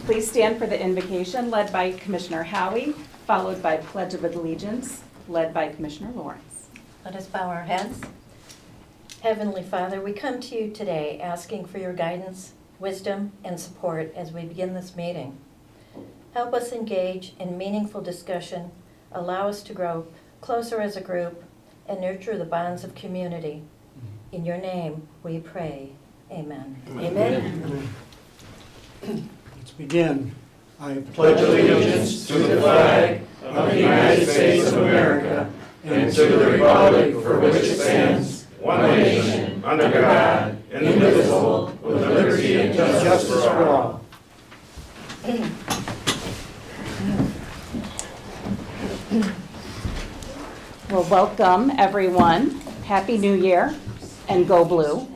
Please stand for the invocation led by Commissioner Howie, followed by Pledge of Allegiance, led by Commissioner Lawrence. Let us bow our heads. Heavenly Father, we come to you today asking for your guidance, wisdom, and support as we begin this meeting. Help us engage in meaningful discussion, allow us to grow closer as a group, and nurture the bonds of community. In your name we pray. Amen. Amen. Let's begin. I Pledge allegiance to the flag of the United States of America and to the republic for which it stands, one nation, under God, indivisible, with liberty and justice for all. Well, welcome, everyone. Happy New Year, and go blue.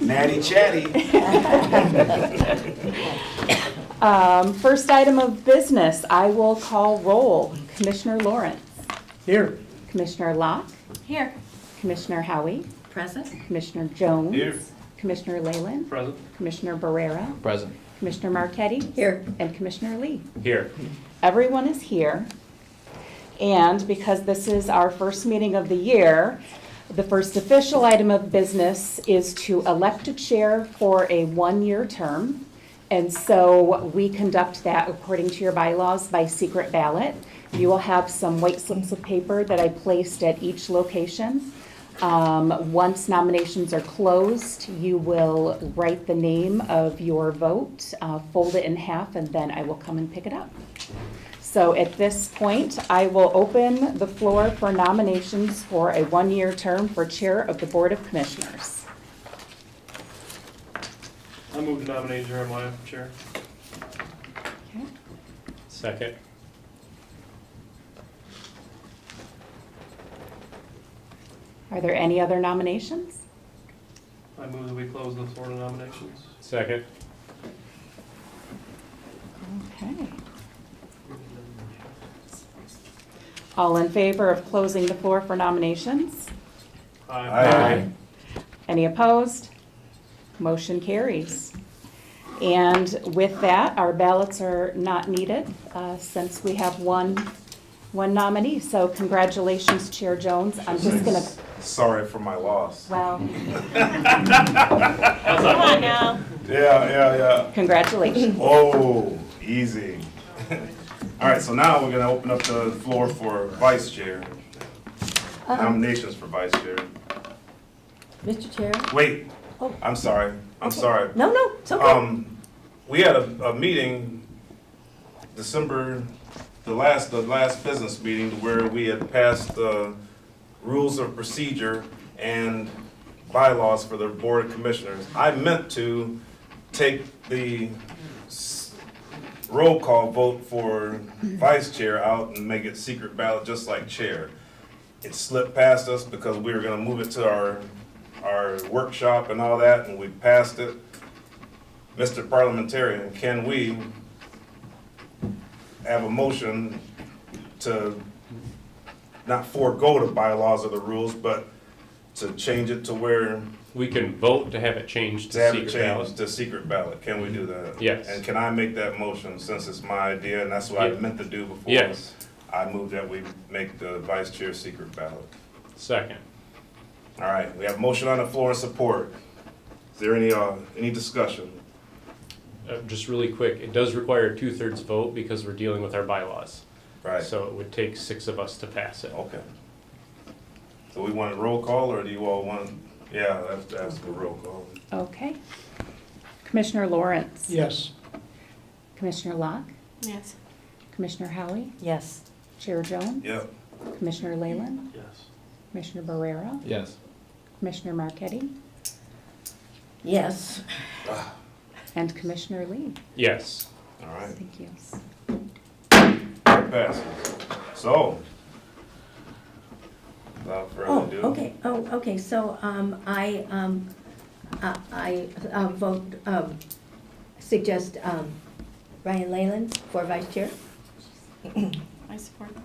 Natty chatty. First item of business, I will call roll. Commissioner Lawrence. Here. Commissioner Locke. Here. Commissioner Howie. Present. Commissioner Jones. Here. Commissioner Leyland. Present. Commissioner Barrera. Present. Commissioner Marquetti. Here. And Commissioner Lee. Here. Everyone is here. And because this is our first meeting of the year, the first official item of business is to elect a chair for a one-year term. And so we conduct that according to your bylaws by secret ballot. You will have some white slips of paper that I placed at each location. Once nominations are closed, you will write the name of your vote, fold it in half, and then I will come and pick it up. So at this point, I will open the floor for nominations for a one-year term for Chair of the Board of Commissioners. I move to nominate Jeremiah for chair. Okay. Second. Are there any other nominations? I move that we close the floor to nominations. Second. Okay. All in favor of closing the floor for nominations? Aye. Any opposed? Motion carries. And with that, our ballots are not needed since we have one nominee. So congratulations, Chair Jones. I'm just going to, Sorry for my loss. well, Come on now. Yeah. congratulations. Oh, easy. All right, so now we're gonna open up the floor for vice chair. Nominations for vice chair. Mr. Chair? Wait, Oh. I'm sorry. No, it's okay. We had a meeting, the last business meeting, where we had passed the rules of procedure and bylaws for the Board of Commissioners. I meant to take the roll call vote for vice chair out and make it secret ballot just like chair. It slipped past us because we were gonna move it to our workshop and all that, and we passed it. Mr. Parliamentarian, can we have a motion to not forego the bylaws or the rules, but to change it to where We can vote to have it changed to to have it secret ballot. changed to secret ballot? Can we do that? Yes. And can I make that motion since it's my idea and that's what I Yeah. meant to do before? Yes. I move that we make the vice chair secret ballot. Second. All right, we have a motion on the floor and support. Is there any discussion? Just really quick, it does require a 2/3 vote because we're dealing with our bylaws. Right, So it would take 6 of us to pass it. okay. So we want a roll call or do you all want, yeah, that's the roll call. Okay. Commissioner Lawrence. Yes. Commissioner Locke. Yes. Commissioner Howie. Yes. Chair Jones. Yep. Commissioner Leyland. Yes. Commissioner Barrera. Yes. Commissioner Marquetti. Yes. And Commissioner Lee. Yes. All right, Thank you. that passes. So, without further ado. Okay, so, I vote, suggest, Ryan Leyland for vice chair. I support that.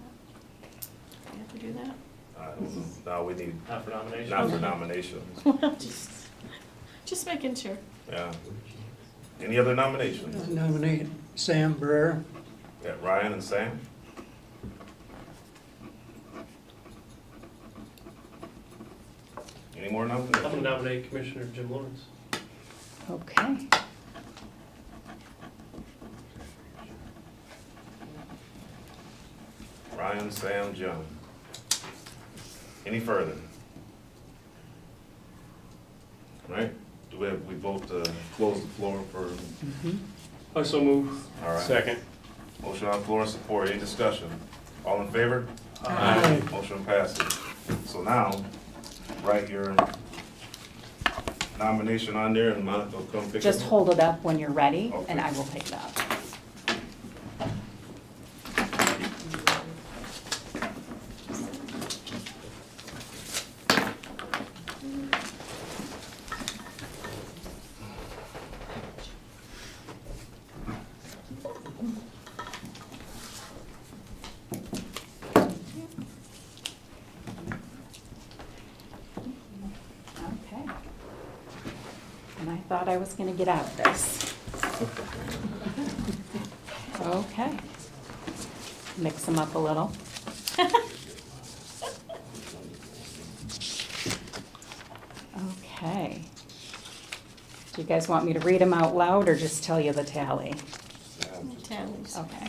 We have to do that? No, we need, Not for nomination? not for nominations, Well, just making sure. yeah. Any other nominations? I nominate Sam Brer. Got Ryan and Sam. Any more I'm gonna nominations? nominate Commissioner Jim Lawrence. Okay. Ryan, Sam, John. Any further? All right, we vote to close the floor for, I so move. all right. Second. Motion on the floor, support, any discussion? All in favor? Aye. Motion passes. So now, write your nomination on there and Monica will come pick it Just up. hold it up when you're ready, Okay. and I will pick it up. Okay. And I thought I was gonna get out of this. Okay. Mix them up a little. Okay. Do you guys want me to read them out loud or just tell you the tally? Tallies. Okay.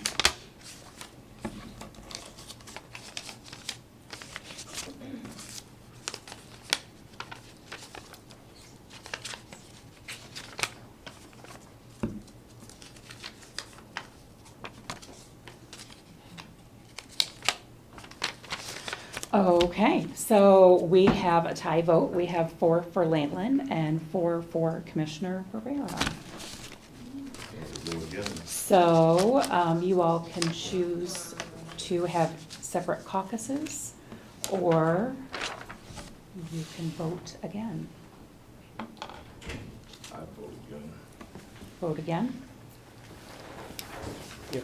Okay, so we have a tie vote. We have 4 for Lakeland and 4 for Commissioner Rivera. Do it again. So you all can choose to have separate caucuses, or you can vote again. I vote again. Vote again? Yep.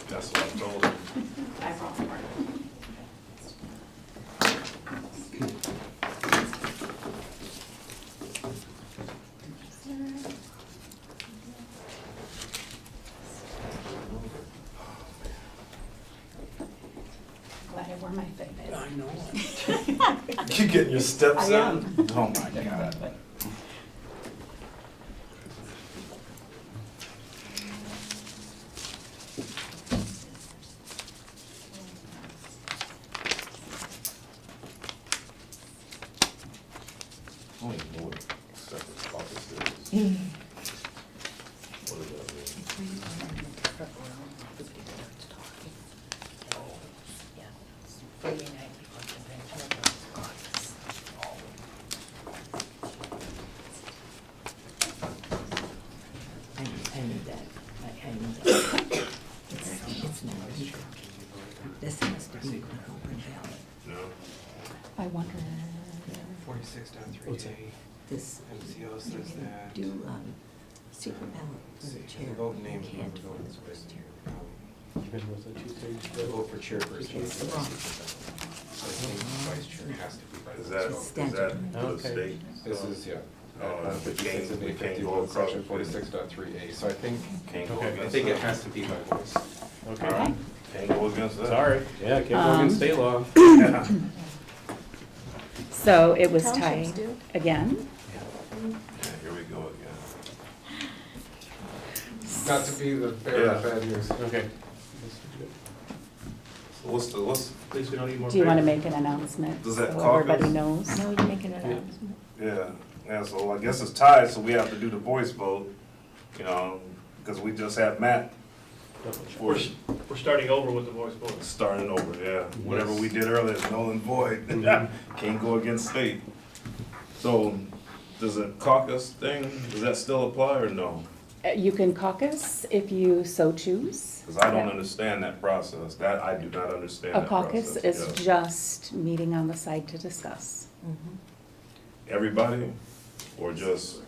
That's what I told him. I brought more. Glad I wore my Fitbit. I know. You getting your steps in? I am. Oh my God. I don't even know what separate office is. What does that mean? I knew that. I knew that. It's not legal. This has to be an open ballot. No? I wonder, 46.3A, This, MCO you says can that. do, secret ballot for the chair. The vote You name can't vote for is the vice chair. Even with a 2/3 The vote. vote for chairperson. It's wrong. So I think vice chair has to be by Is the that, vote. is that the Okay. state? This is, yeah. We can't- we can't Fifty go one, across section the- 46.3A, so I think, Can't go Okay. I against think it that. has to be by voice. Okay. okay. Can't go against that. Sorry. Yeah, can't go against state law. Yeah. So it was Townships tied do. again. Yeah, here we go again. Not to be the bearer of Yeah. bad news. Okay. So what's, At least we don't need more. Do you want to paper. make an announcement Does so that everybody caucus? knows? No, you make an announcement. yeah, so I guess it's tied, so we have to do the voice vote, you know, because we just had Matt We're, we're starting over with the voice vote. starting over, yeah. Whatever we did earlier is null and void. Can't go against state. So, does the caucus thing, does that still apply or no? You can caucus if you so choose. Because I don't Yeah. understand that process. That, I do not understand A that caucus process. is Yeah. just meeting on the side to discuss. Everybody, or just,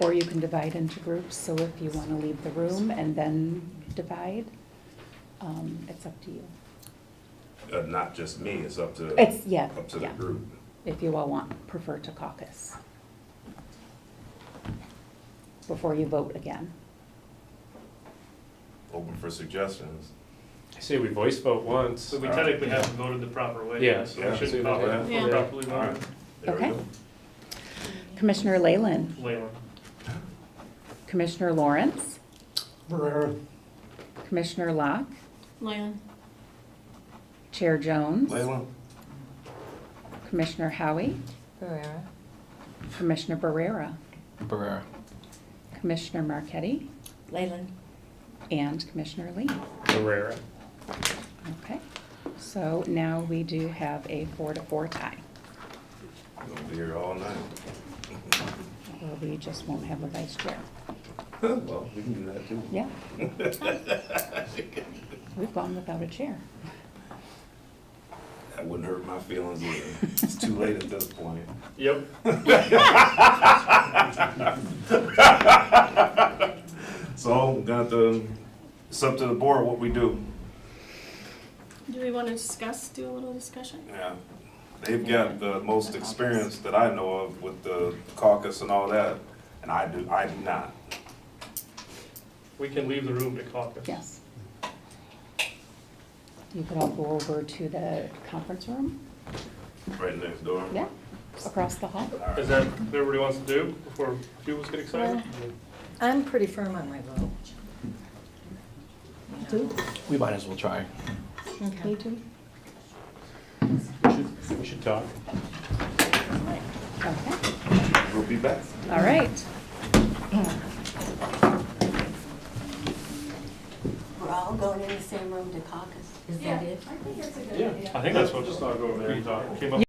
Or you can divide into groups, so if you want to leave the room and then divide, it's up to you. not just me, it's up to, It's, yeah, up to the yeah, group. if you all prefer to caucus. Before you vote again. Open for suggestions. I say we voice vote once. So we technically haven't voted the proper way. Yeah. So Yeah. we shouldn't Yeah. call Yeah. it properly All right, voted. there we Okay. go. Commissioner Leyland, Leyland. Commissioner Lawrence, Barrera. Commissioner Locke, Leyland. Chair Jones, Leyland? Commissioner Howie, Barrera. Commissioner Barrera, Barrera. Commissioner Marquetti, Leyland. and Commissioner Lee. Herrera. Okay, so now we do have a 4-4 tie. We're gonna be here all night. Or we just won't have a vice chair. Well, we can do that too. Yeah. We've gone without a chair. That wouldn't hurt my feelings either. It's too late at this point. Yep. So, it's up to the board what we do. Do we want to do a little discussion? Yeah. They've got the most experience that I know of with the caucus and all that, and I do not. We can leave the room to caucus. Yes. You could all go over to the conference room. Right next door. Yeah, across the hall. All right. Is that what everybody wants to do before people get excited? I'm pretty firm on my vote. We might as well try. Me too. We should talk. Okay, We'll be back. all right. We're all going in the same room to caucus. Is that it? Yeah, I think that's what just thought go over there and talk. Came up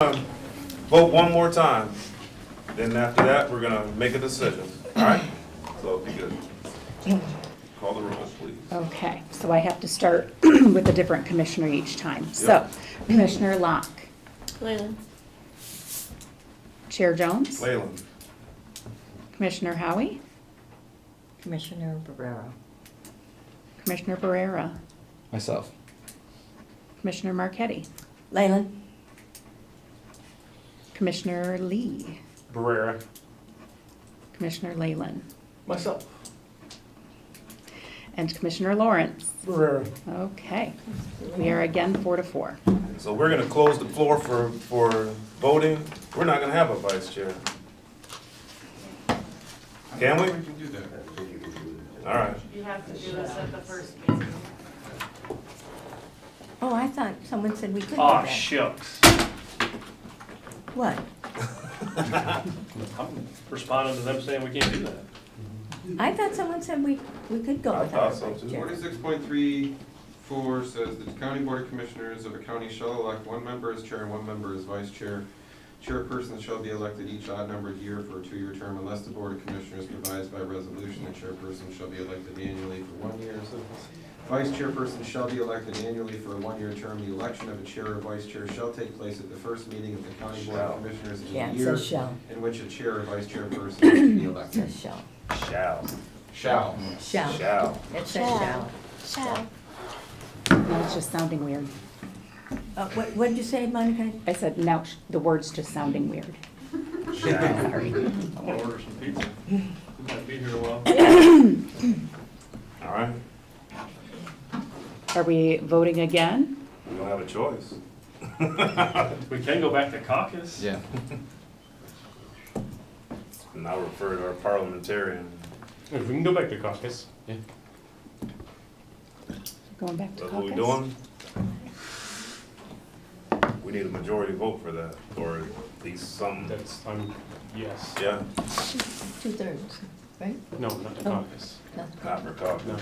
Vote one more time. Then after that, we're gonna make a decision, all right? So if you could call the roll, please. Okay, so I have to start with a different commissioner each time. So, Commissioner Locke, Leyland. Chair Jones, Leyland, Commissioner Howie, Commissioner Barrera. Commissioner Barrera, Myself. Commissioner Marquetti, Leyland. Commissioner Lee, Barrera. Commissioner Leyland, Myself. and Commissioner Lawrence. Barrera. Okay, we are again 4-4. so we're gonna close the floor for voting. We're not gonna have a vice chair. Can we? We can do that. All right. You have to do this at the first meeting. Oh, I thought someone said we could do Aw, that. shucks. What? I'm responding to them saying we can't do that. I thought someone said we could go I without a thought so, vice too. chair. 46.34 says the county board of commissioners of a county shall elect one member as chair and one member as vice chair. Chairperson shall be elected each odd-numbered year for a 2-year term unless the board of commissioners provides by resolution the chairperson shall be elected annually for 1 year. Vice chairperson shall be elected annually for a 1-year term. The election of a chair or vice chair shall take place at the first meeting of the county board of commissioners in Yeah, the it year says shall. in which a chair or vice chairperson is to be It elected. says shall. Shall. Shall. Shall. Shall. It says shall. Shall. Now it's just sounding weird. What did you say, Monica? I said, now the word's just sounding weird. Sorry. I'm gonna order some pizza. We might be here a while. All right. Are we voting again? We don't have a choice. We can go back to caucus. Yeah. Now refer to our parliamentarian. If we can go back to caucus. Yeah. Going back to That's what caucus? we doing? We need a majority vote for that, or at least some, That's, yes. yeah, 2/3, right? No, not to caucus. No. not for caucus. No.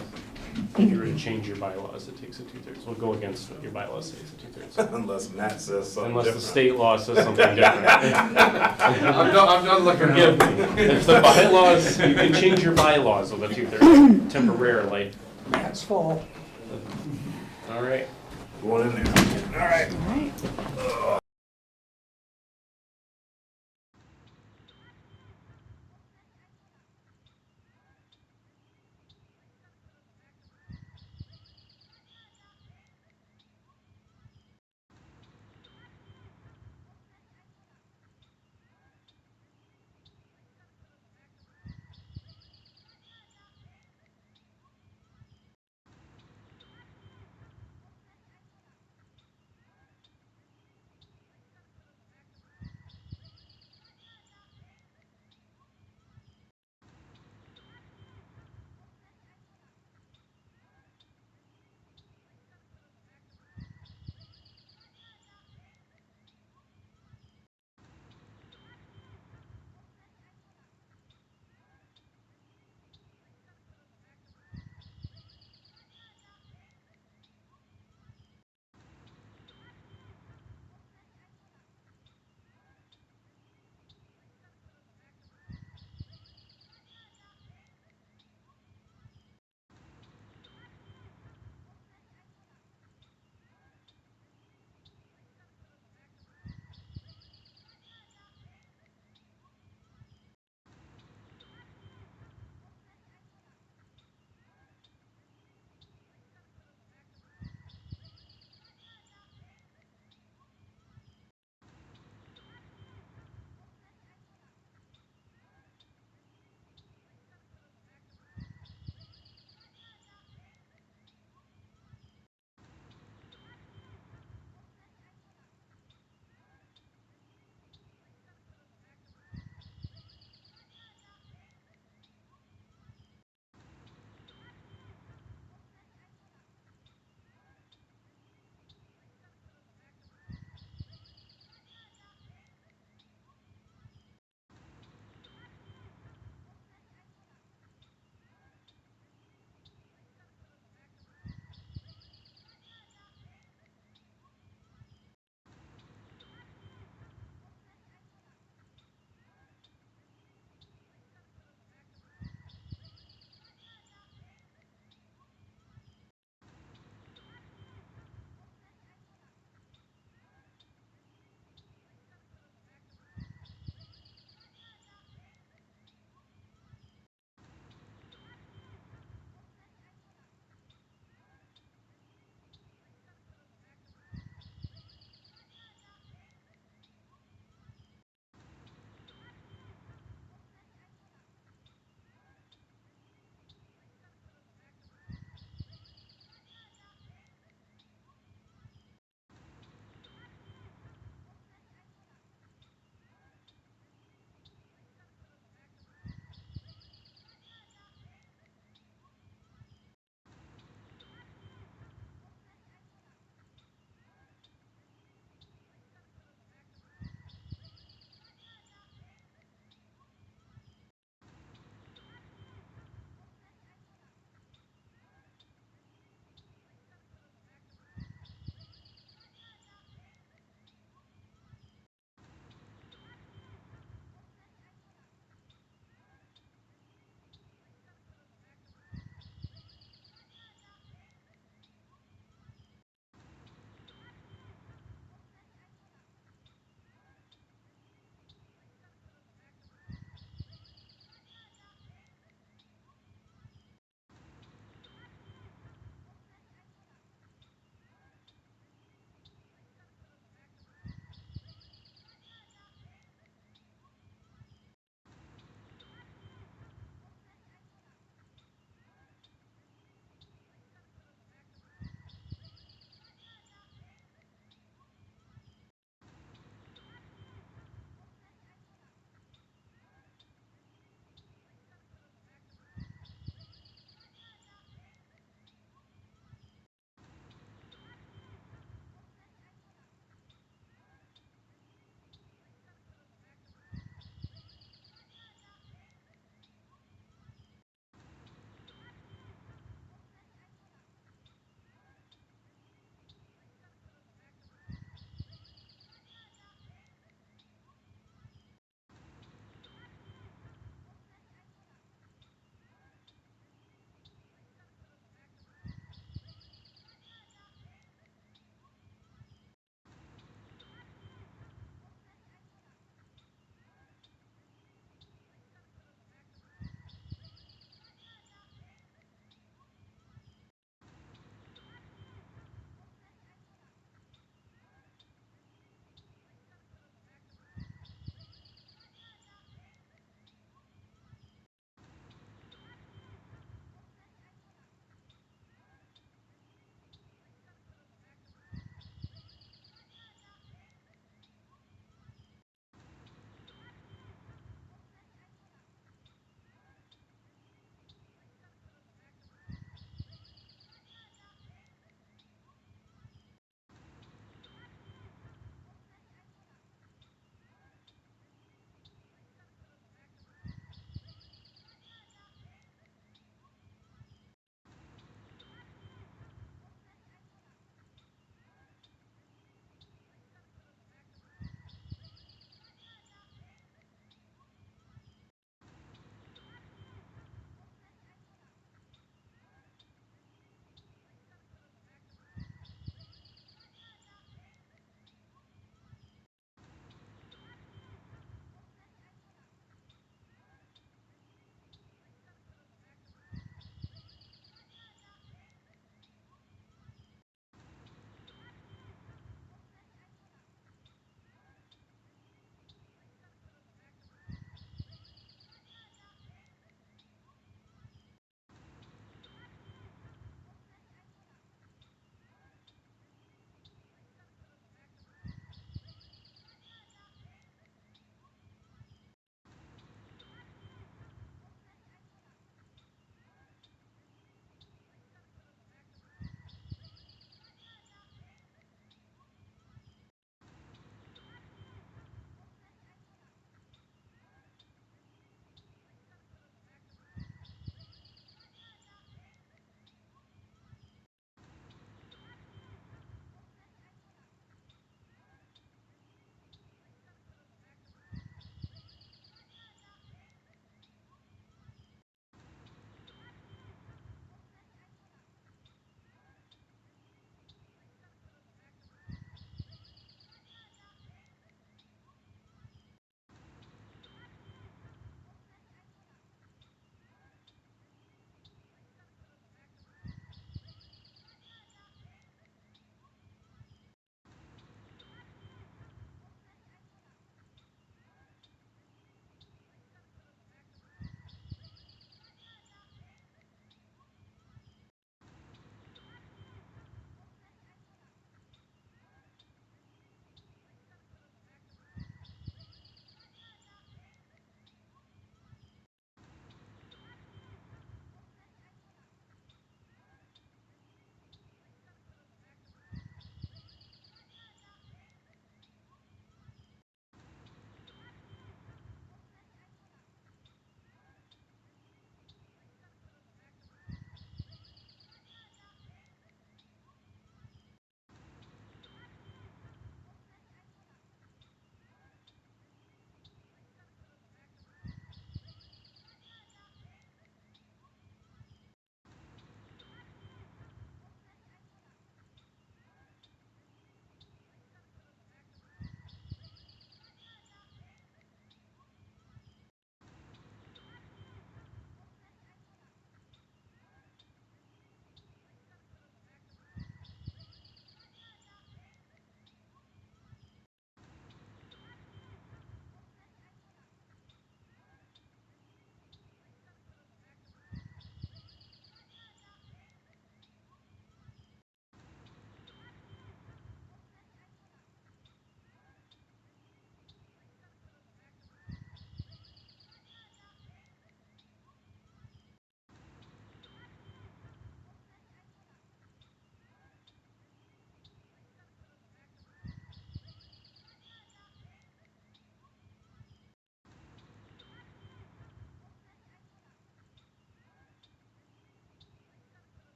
If you were to change your bylaws, it takes a 2/3. We'll go against what your bylaws say, it's a 2/3. Unless Matt says something Unless the different. state law says something different. I'm done looking. Forgive me. If the bylaws, you can change your bylaws with a 2/3 temporarily. That's full. All right. Going in there. All right. All right.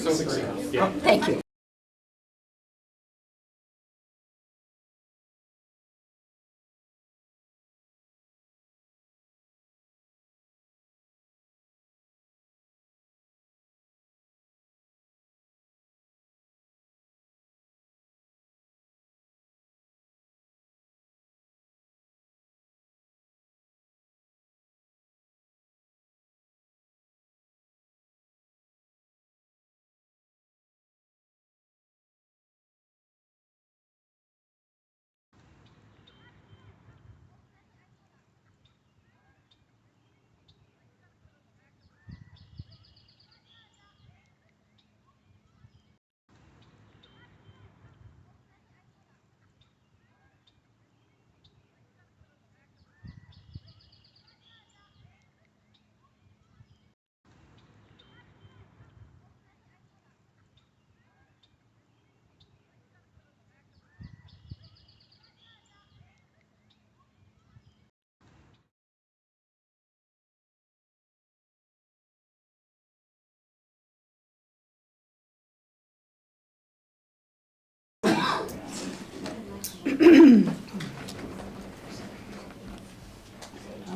Yeah. Thank you.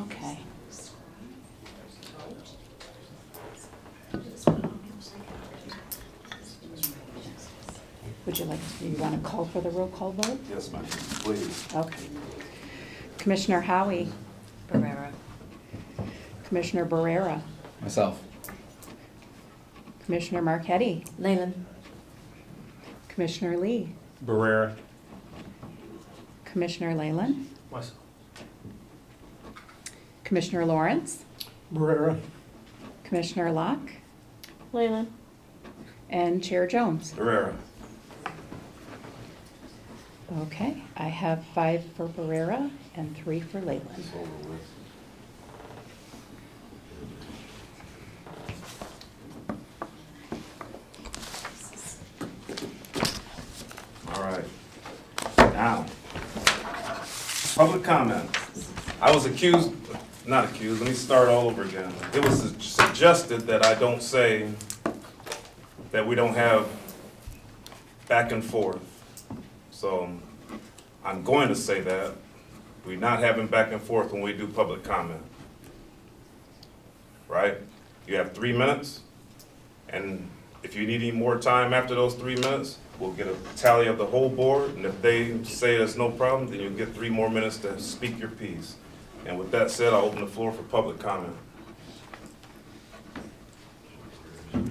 Okay. Would you like, you want to call for the roll call vote? Yes, ma'am, please. Okay. Commissioner Howie, Barrera. Commissioner Barrera, Myself. Commissioner Marquetti, Leyland. Commissioner Lee, Barrera. Commissioner Leyland, Myself. Commissioner Lawrence, Barrera. Commissioner Locke, Leyland. and Chair Jones. Herrera. Okay, I have 5 for Barrera and 3 for Leyland. All right. Now, public comment. I was accused, not accused, let me start all over again. It was suggested that I don't say that we don't have back and forth. So I'm going to say that we're not having back and forth when we do public comment. Right? You have 3 minutes, and if you need any more time after those 3 minutes, we'll get a tally of the whole board, and if they say there's no problem, then you'll get 3 more minutes to speak your piece. And with that said, I'll open the floor for public comment. No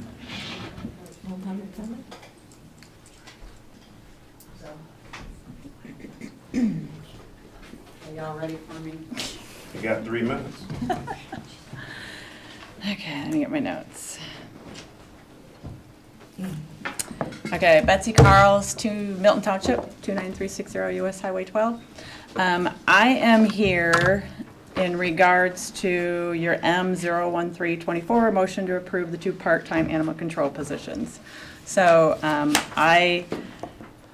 public comment? Are y'all ready for me? You got 3 minutes. Okay, let me get my notes. Okay, Betsy Carls, Milton Township, 29360 US Highway 12. I am here in regards to your M01324, motion to approve the 2 part-time animal control positions. So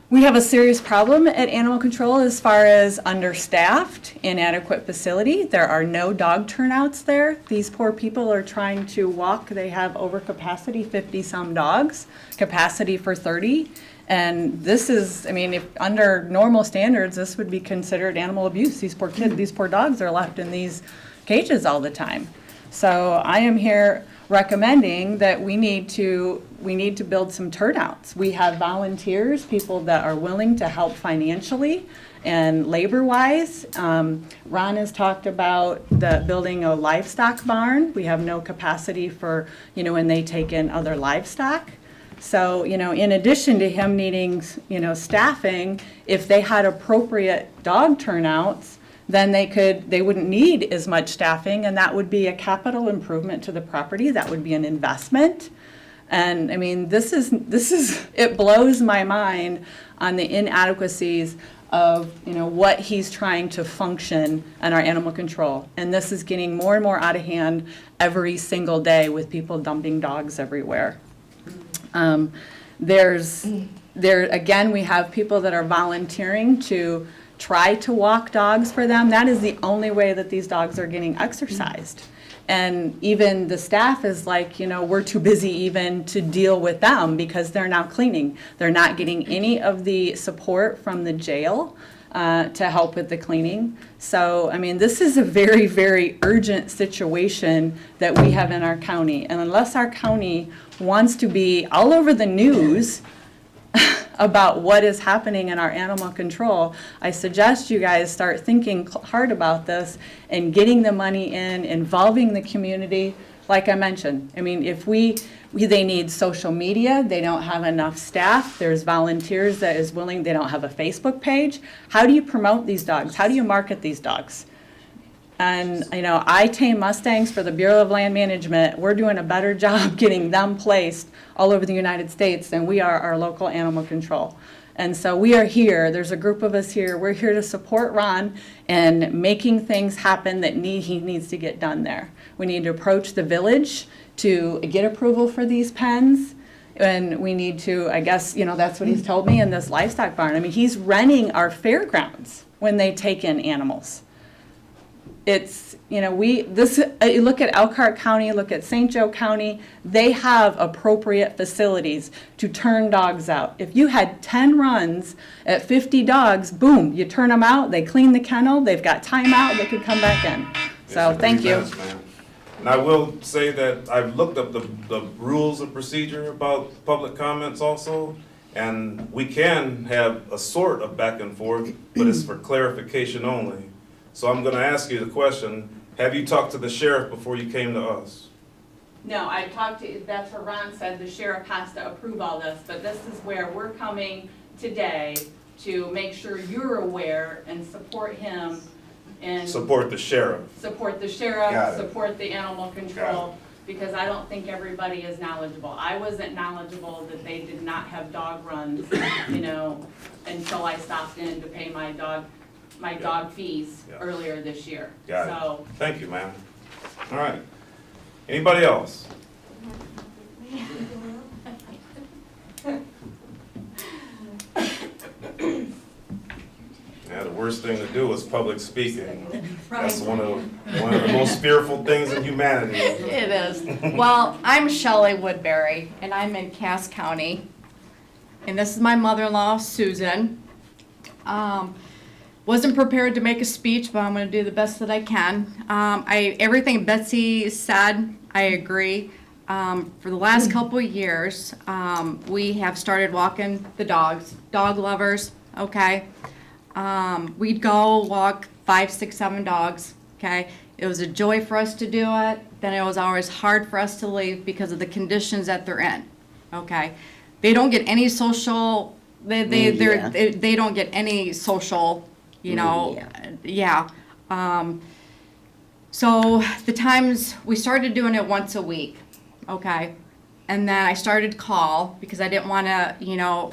we have a serious problem at animal control as far as understaffed, inadequate facility. There are no dog turnouts there. These poor people are trying to walk. They have overcapacity, 50-some dogs, capacity for 30. And this is, I mean, if under normal standards, this would be considered animal abuse. These poor kids, these poor dogs are left in these cages all the time. So I am here recommending that we need to build some turnouts. We have volunteers, people that are willing to help financially and labor-wise. Ron has talked about building a livestock barn. We have no capacity for, when they take in other livestock. So, in addition to him needing, staffing, if they had appropriate dog turnouts, then they wouldn't need as much staffing, and that would be a capital improvement to the property. That would be an investment. And I mean, this is it blows my mind on the inadequacies of, what he's trying to function in our animal control. And this is getting more and more out of hand every single day with people dumping dogs everywhere. Again, we have people that are volunteering to try to walk dogs for them. That is the only way that these dogs are getting exercised. And even the staff is like, we're too busy even to deal with them because they're now cleaning. They're not getting any of the support from the jail to help with the cleaning. So, I mean, this is a very, very urgent situation that we have in our county. And unless our county wants to be all over the news about what is happening in our animal control, I suggest you guys start thinking hard about this and getting the money in, involving the community. Like I mentioned, I mean, if they need social media, they don't have enough staff, there's volunteers that is willing, they don't have a Facebook page. How do you promote these dogs? How do you market these dogs? And, I tame Mustangs for the Bureau of Land Management. We're doing a better job getting them placed all over the United States than we are our local animal control. And so we are here, there's a group of us here, we're here to support Ron in making things happen that he needs to get done there. We need to approach the village to get approval for these pens. And we need to, I guess, that's what he's told me in this livestock barn. I mean, he's renting our fairgrounds when they take in animals. It's, you look at Elkhart County, look at St. Joe County, they have appropriate facilities to turn dogs out. If you had 10 runs at 50 dogs, boom, you turn them out, they clean the kennel, they've got time out, they could come back in. So, Yes, thank you. yes, ma'am. And I will say that I've looked up the rules of procedure about public comments also, and we can have a sort of back and forth, but it's for clarification only. So I'm gonna ask you the question, have you talked to the sheriff before you came to us? No, I talked to, that's what Ron said, the sheriff has to approve all this, but this is where we're coming today to make sure you're aware and support him and Support the sheriff. support the Got sheriff, it. support the animal control, because I don't think everybody is knowledgeable. I wasn't knowledgeable that they did not have dog runs, until I stopped in to pay my dog fees Yeah. earlier this year. Got it. So, Thank you, ma'am. All right. Anybody else? Yeah, the worst thing to do is public speaking. That's one of the most fearful things in humanity. It is. Well, I'm Shelley Woodbury, and I'm in Cass County. And this is my mother-in-law, Susan. Wasn't prepared to make a speech, but I'm going to do the best that I can. Everything Betsy said, I agree. For the last couple of years, we have started walking the dogs, dog lovers, okay? We'd go walk 5, 6, 7 dogs, okay? It was a joy for us to do it. Then it was always hard for us to leave because of the conditions that they're in, okay? They don't get any social, they don't get any social, yeah. So the times, we started doing it once a week, okay? And then I started to call because I didn't want to,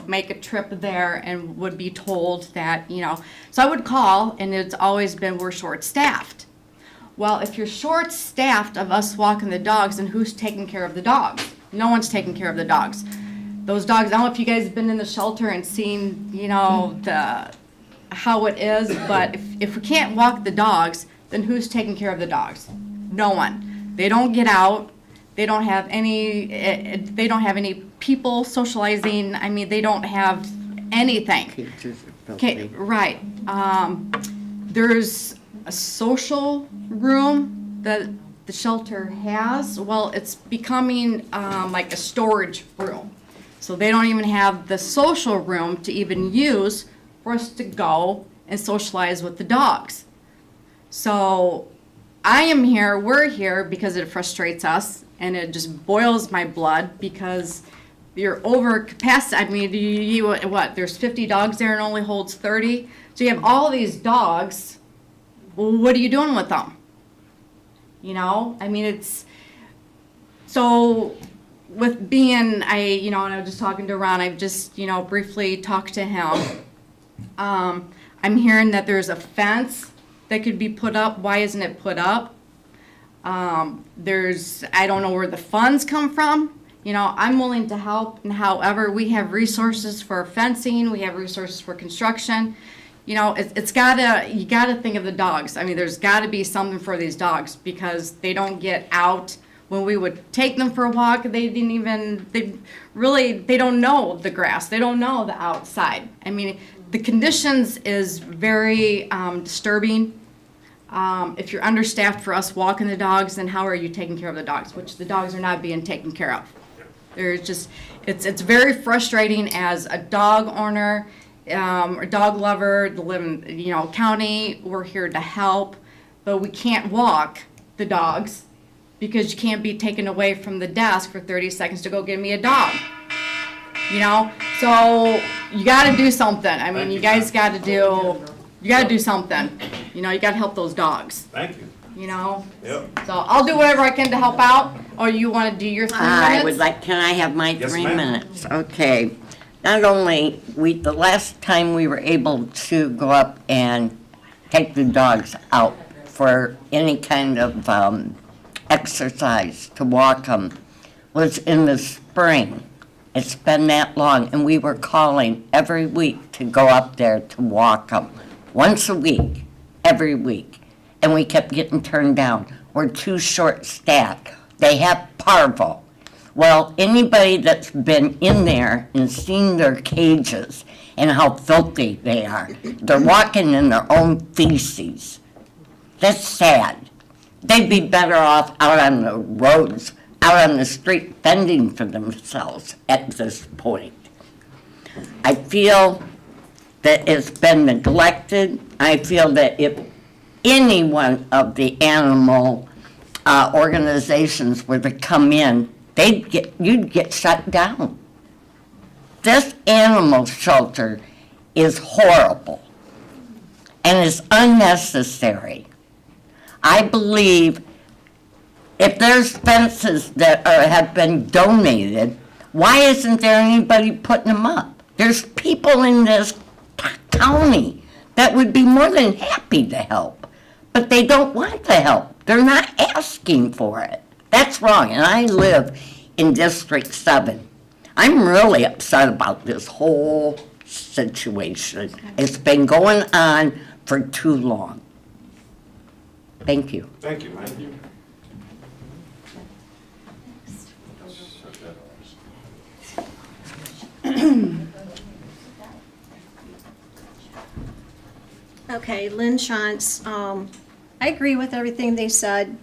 make a trip there and would be told that, So I would call, and it's always been we're short-staffed. Well, if you're short-staffed of us walking the dogs, then who's taking care of the dogs? No one's taking care of the dogs. Those dogs, I don't know if you guys have been in the shelter and seen, how it is, but if we can't walk the dogs, then who's taking care of the dogs? No one. They don't get out. They don't have any people socializing. I mean, they don't have anything. Okay, right. There's a social room that the shelter has. Well, it's becoming like a storage room. So they don't even have the social room to even use for us to go and socialize with the dogs. So we're here because it frustrates us, and it just boils my blood because you're over capacity. I mean, there's 50 dogs there and only holds 30. So you have all these dogs. Well, what are you doing with them? I mean, it's, so with being, and I was just talking to Ron, I've just, briefly talked to him. I'm hearing that there's a fence that could be put up. Why isn't it put up? I don't know where the funds come from. I'm willing to help, and however, we have resources for fencing, we have resources for construction. you gotta think of the dogs. I mean, there's gotta be something for these dogs because they don't get out. When we would take them for a walk, they don't know the grass. They don't know the outside. I mean, the conditions is very disturbing. If you're understaffed for us walking the dogs, then how are you taking care of the dogs? Which the dogs are not being taken care of. There's just, it's very frustrating as a dog owner, or dog lover, to live in, county. We're here to help, but we can't walk the dogs because you can't be taken away from the desk for 30 seconds to go get me a dog. So you gotta do something. I mean, you guys gotta do something. You gotta help those dogs. Thank you. Yep. So I'll do whatever I can to help out, or you wanna do your 3 minutes? can I have my Yes, 3 ma'am. minutes? Okay. Not only, the last time we were able to go up and take the dogs out for any kind of exercise, to walk them, was in the spring. It's been that long, and we were calling every week to go up there to walk them. Once a week, every week. And we kept getting turned down. We're too short-staffed. They have parvo. Well, anybody that's been in there and seen their cages and how filthy they are, they're walking in their own feces. That's sad. They'd be better off out on the roads, out on the street, fending for themselves at this point. I feel that it's been neglected. I feel that if any one of the animal organizations were to come in, you'd get shut down. This animal shelter is horrible and is unnecessary. I believe if there's fences that have been donated, why isn't there anybody putting them up? There's people in this county that would be more than happy to help, but they don't want the help. They're not asking for it. That's wrong, and I live in District 7. I'm really upset about this whole situation. It's been going on for too long. Thank you. Thank you. Thank you. Okay, Lynn Shantz. I agree with everything they said.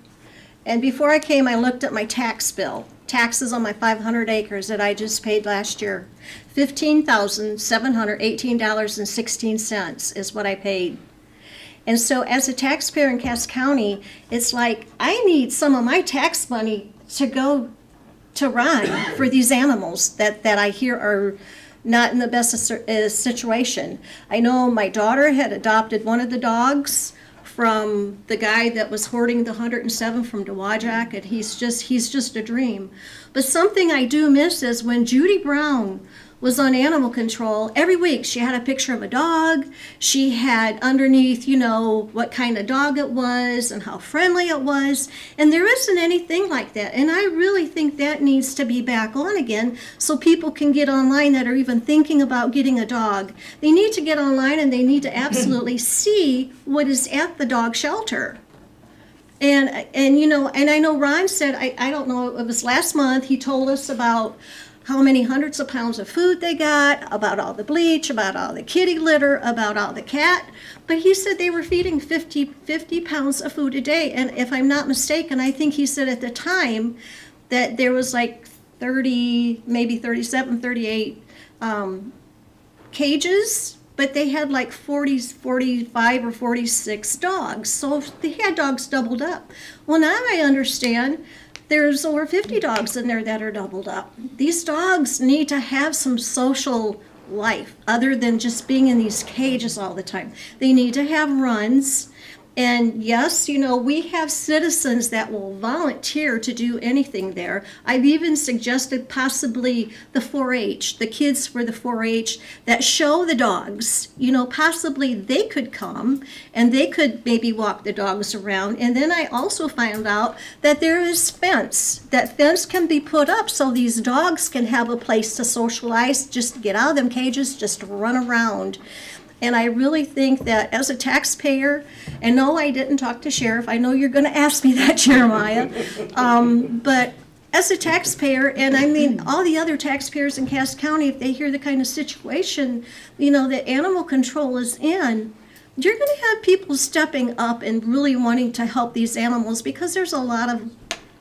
And before I came, I looked at my tax bill. Taxes on my 500 acres that I just paid last year. $15,718.16 is what I paid. And so as a taxpayer in Cass County, it's like I need some of my tax money to go to run for these animals that I hear are not in the best situation. I know my daughter had adopted one of the dogs from the guy that was hoarding the 107 from Dowagiac, and he's just a dream. But something I do miss is when Judy Brown was on animal control, every week she had a picture of a dog. She had underneath, what kind of dog it was and how friendly it was. And there isn't anything like that. And I really think that needs to be back on again so people can get online that are even thinking about getting a dog. They need to get online and they need to absolutely see what is at the dog shelter. And I know Ron said, I don't know, it was last month, he told us about how many hundreds of pounds of food they got, about all the bleach, about all the kitty litter, about all the cat. But he said they were feeding 50 pounds of food a day. And if I'm not mistaken, I think he said at the time that there was like 30, maybe 37, 38 cages, but they had like 45 or 46 dogs. So they had dogs doubled up. Well, now I understand there's over 50 dogs in there that are doubled up. These dogs need to have some social life other than just being in these cages all the time. They need to have runs. And yes, we have citizens that will volunteer to do anything there. I've even suggested possibly the 4-H, the kids for the 4-H that show the dogs. Possibly they could come and they could maybe walk the dogs around. And then I also found out that there is fence. That fence can be put up so these dogs can have a place to socialize, just get out of them cages, just run around. And I really think that as a taxpayer, and no, I didn't talk to Sheriff, I know you're gonna ask me that, Jeremiah. But as a taxpayer, and I mean, all the other taxpayers in Cass County, if they hear the kind of situation, that animal control is in, you're gonna have people stepping up and really wanting to help these animals, because there's a lot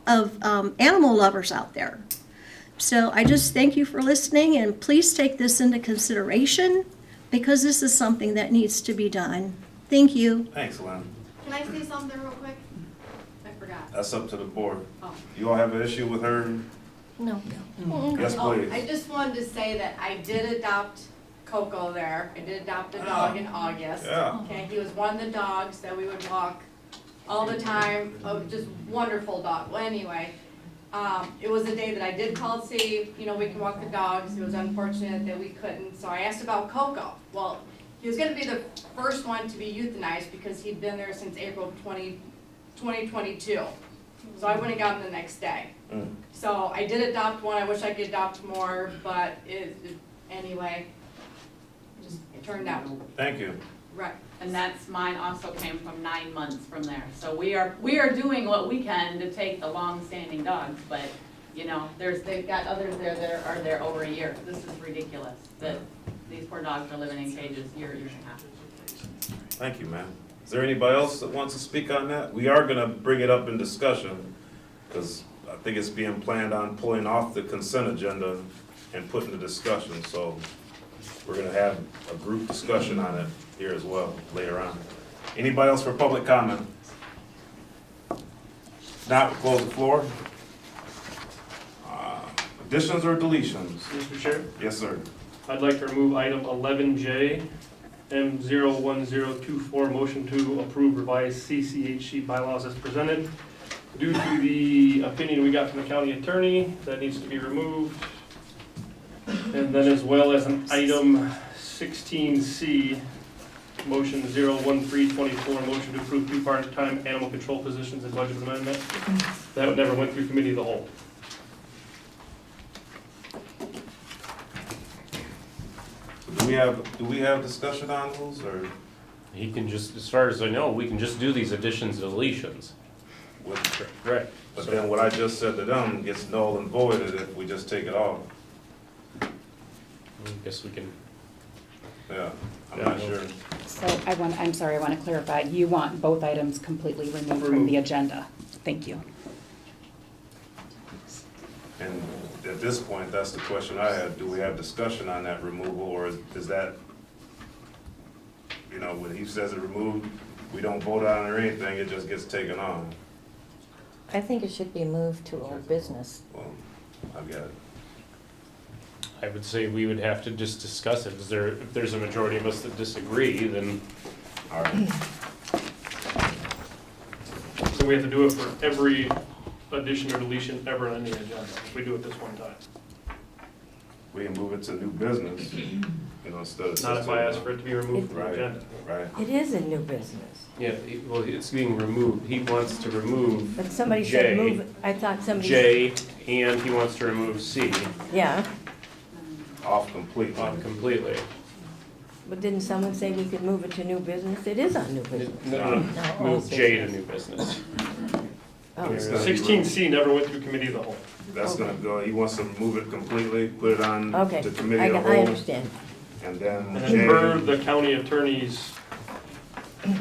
of animal lovers out there. So I just thank you for listening, and please take this into consideration, because this is something that needs to be done. Thank you. Thanks, Lynn. Can I say something real quick? I forgot. That's up to the board. Oh. You all have an issue with her? No. Yes, please. I just wanted to say that I did adopt Coco there. I did adopt a dog in August. Yeah. Okay, he was one of the dogs that we would walk all the time. Oh, just wonderful dog. Well, anyway, it was a day that I did call to see, we can walk the dogs. It was unfortunate that we couldn't, so I asked about Coco. Well, he was gonna be the first one to be euthanized because he'd been there since April 2022. So I went and got him the next day. So I did adopt one. I wish I could adopt more, but anyway, it turned out. Thank you. Right. And that's, mine also came from 9 months from there. So we are doing what we can to take the long-standing dogs, but, they've got others there that are there over a year. This is ridiculous, that these poor dogs are living in cages year and a half. Thank you, ma'am. Is there anybody else that wants to speak on that? We are gonna bring it up in discussion, because I think it's being planned on pulling off the consent agenda and putting the discussion, so we're gonna have a group discussion on it here as well later on. Anybody else for public comment? Not, we'll close the floor. Additions or deletions? Mr. Chair, Yes, sir. I'd like to remove item 11J, M01024, motion to approve revised CCHC bylaws as presented. Due to the opinion we got from the county attorney, that needs to be removed. And then as well as an item 16C, motion 01324, motion to approve 2 part-time animal control positions and budget amendment. That never went through committee of the whole. Do we have discussion on those, or He can just, as far as I know, we can just do these additions and deletions. what? Right. But then what I just said to them gets null and voided if we just take it off. I guess we can, Yeah, I'm not sure. So I'm sorry, I want to clarify. You want both items completely removed from the agenda? Thank you. And at this point, that's the question I had. Do we have discussion on that removal, or is that, when he says it removed, we don't vote on it or anything, it just gets taken on? I think it should be moved to old business. Well, I got it. I would say we would have to just discuss it. If there's a majority of us that disagree, then All right. So we have to do it for every addition or deletion ever on the agenda. We do it this one time. We can move it to new business, instead of. Not if I ask for it to be removed from the Right, agenda. right. It is a new business. yeah, well, it's being removed. He wants to remove But somebody said J, move it. I thought somebody. J, and he wants to remove C Yeah, Off completely. completely. but didn't someone say we could move it to new business? It is on new business. No, No, move old J to business. new business. Oh, It's gonna be 16C never went through committee of the whole. That's gonna go, he wants to move it completely, put it on okay. the committee of the I whole, understand. and then And then per J. the county attorney's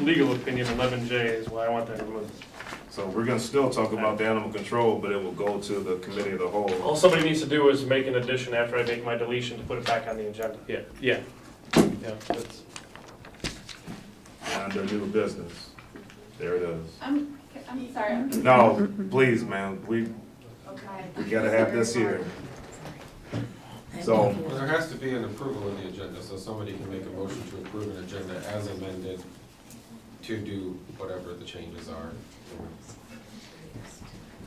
legal opinion, 11J is why I want that removed. So we're gonna still talk about the animal control, but it will go to the committee of the whole. All somebody needs to do is make an addition after I make my deletion to put it back on the agenda. Yeah. That's, Under new business. There it is. I'm sorry. No, please, man, we Okay. gotta have this here. So, Well, there has to be an approval of the agenda, so somebody can make a motion to approve an agenda as amended to do whatever the changes are.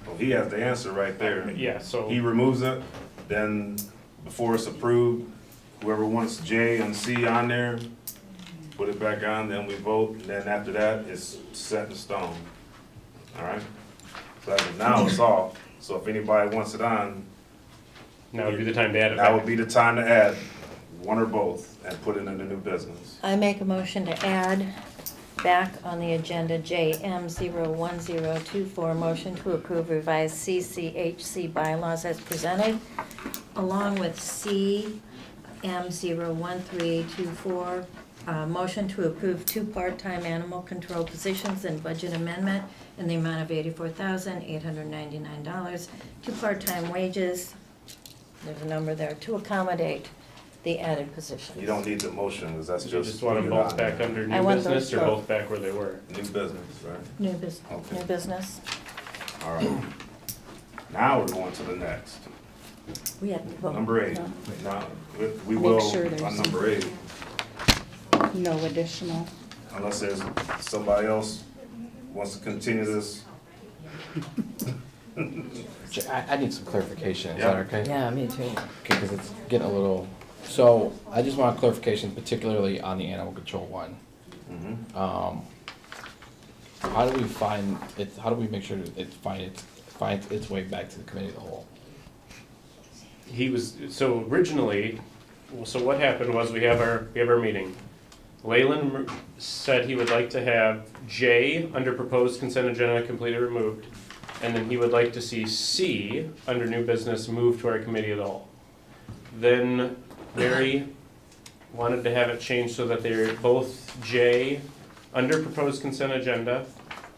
well, he has the answer right there. yeah, so. He removes it, then before it's approved, whoever wants J and C on there, put it back on, then we vote, and then after that, it's set in stone. All right? So as of now, it's off, so if anybody wants it on, Now would be the time to add it that back. would be the time to add one or both, and put it in the new business. I make a motion to add back on the agenda JM01024, motion to approve revised CCHC bylaws as presented, along with CM01324, motion to approve 2 part-time animal control positions and budget amendment in the amount of $84,899, 2 part-time wages, there's a number there, to accommodate the added positions. You don't need the motion, because that's You just. just want them put it both on back there. under I new want business those or both. both back where they were? New business, right? New Okay. business. All right. Now we're going to the next. We have to vote. Number 8. No. Now, we Make will, sure on there's- number 8, No additional. unless there's somebody else wants to continue this. I need some clarification, is Yeah. that okay? Yeah, me too. Okay, because it's getting a little, so I just want clarification, particularly on the animal control one. Mhm. How do we find it, how do we make sure that it finds its way back to the committee of the whole? So originally, so what happened was we have our meeting. Leyland said he would like to have J under proposed consent agenda completely removed. And then he would like to see C under new business moved to our committee of the whole. Then Mary wanted to have it changed so that they're both J under proposed consent agenda